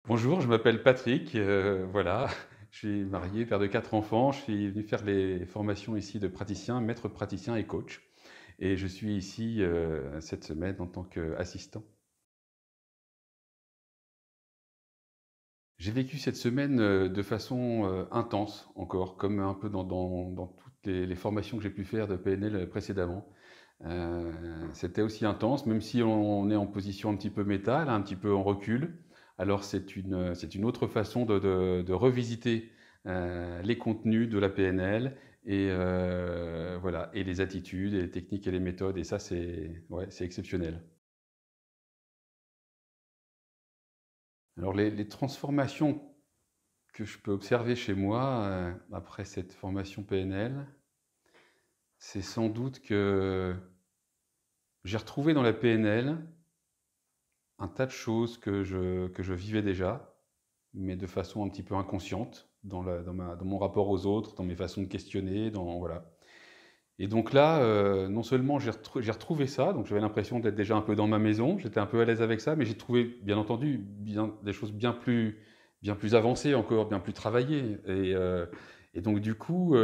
Bonjour, je m'appelle Patrick, voilà, je suis marié, père de 4 enfants. Je suis venu faire les formations ici de praticien, maître praticien et coach et je suis ici, cette semaine en tant qu'assistant. J'ai vécu cette semaine, de façon, intense encore, comme un peu dans toutes les formations que j'ai pu faire de PNL précédemment. Heu, C'était aussi intense, même si on est en position un petit peu méta, là, un petit peu en recul. Alors c'est une autre façon de revisiter, les contenus de la PNL et voilà, et les attitudes et les techniques et les méthodes, et ça c'est ouais, c'est exceptionnel. Alors les transformations que je peux observer chez moi, après cette formation PNL, c'est sans doute que j'ai retrouvé dans la PNL un tas de choses que je vivais déjà, mais de façon un petit peu inconsciente dans mon rapport aux autres, dans mes façons de questionner, voilà. Et donc là, non seulement j'ai retrouvé ça, donc j'avais l'impression d'être déjà un peu dans ma maison, j'étais un peu à l'aise avec ça, mais j'ai trouvé, bien entendu, des choses bien plus avancées encore, bien plus travaillées. Et donc du coup,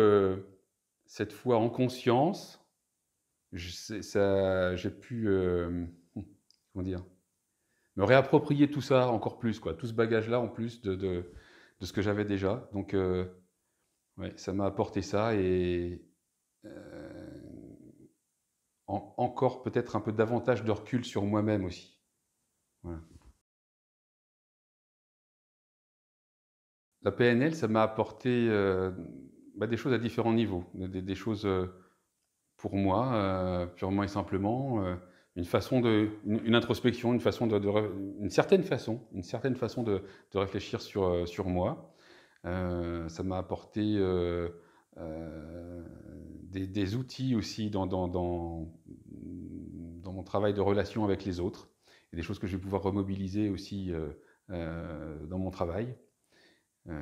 cette fois en conscience, j'ai pu, comment dire? Me réapproprier tout ça encore plus, quoi, tout ce bagage-là en plus de ce que j'avais déjà. Donc, ouais, ça m'a apporté ça et encore peut-être un peu davantage de recul sur moi-même aussi. Voilà. La PNL, ça m'a apporté, bah, des choses à différents niveaux, des choses, pour moi, purement et simplement, une introspection, une façon de re une certaine façon de réfléchir sur moi. Ça m'a apporté, des outils aussi dans mon travail de relation avec les autres, et des choses que je vais pouvoir remobiliser aussi, dans mon travail. Heu,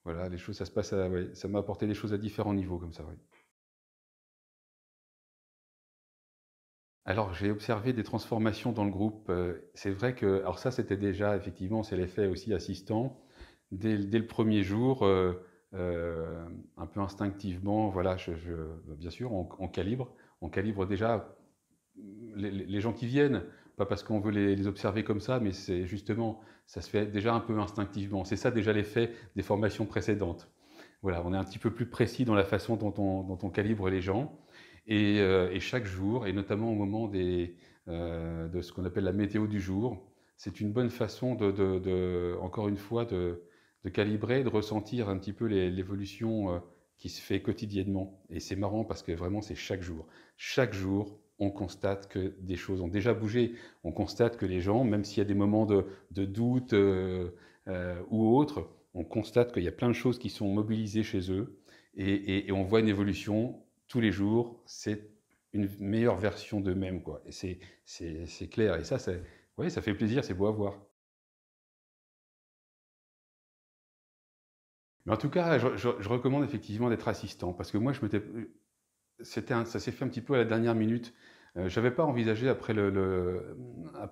voilà, les choses, ça se passe à ouais, ça m'a apporté des choses à différents niveaux comme ça, oui. Alors, j'ai observé des transformations dans le groupe, c'est vrai que alors ça, c'était déjà effectivement, c'est l'effet aussi assistant. Dès le 1er jour, un peu instinctivement, voilà, bien sûr, on calibre déjà les gens qui viennent, pas parce qu'on veut les observer comme ça, mais c'est justement, ça se fait déjà un peu instinctivement. C'est ça déjà l'effet des formations précédentes. Voilà, on est un petit peu plus précis dans la façon dont on calibre les gens, et chaque jour, et notamment au moment de ce qu'on appelle la météo du jour, c'est une bonne façon encore une fois, de calibrer, de ressentir un petit peu l'évolution, qui se fait quotidiennement. Et c'est marrant parce que vraiment, c'est chaque jour. Chaque jour, on constate que des choses ont déjà bougé. On constate que les gens, même s'il y a des moments de doute, ou autres, on constate qu'il y a plein de choses qui sont mobilisées chez eux, et on voit une évolution tous les jours. C'est une meilleure version d'eux-mêmes, quoi. Et c'est clair. Et ça, ouais, ça fait plaisir, c'est beau à voir. Mais en tout cas, je recommande effectivement d'être assistant, parce que moi, ça s'est fait un petit peu à la dernière minute. J'avais pas envisagé, après le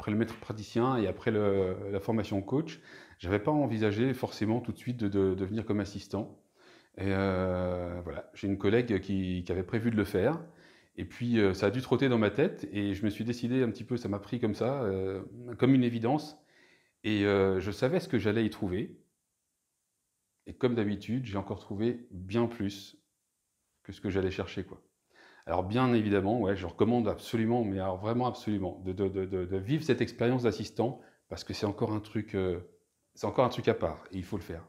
maître praticien et après la formation coach, j'avais pas envisagé forcément tout de suite de venir comme assistant. Et voilà, j'ai une collègue qui avait prévu de le faire, et puis, ça a dû trotter dans ma tête, et je me suis décidé un petit peu, ça m'a pris comme ça, comme une évidence, et je savais ce que j'allais y trouver, et comme d'habitude, j'ai encore trouvé bien plus que ce que j'allais chercher, quoi. Alors bien évidemment, ouais, je recommande absolument, mais alors vraiment absolument, de vivre cette expérience d'assistant, parce que c'est encore un truc à part, et il faut le faire.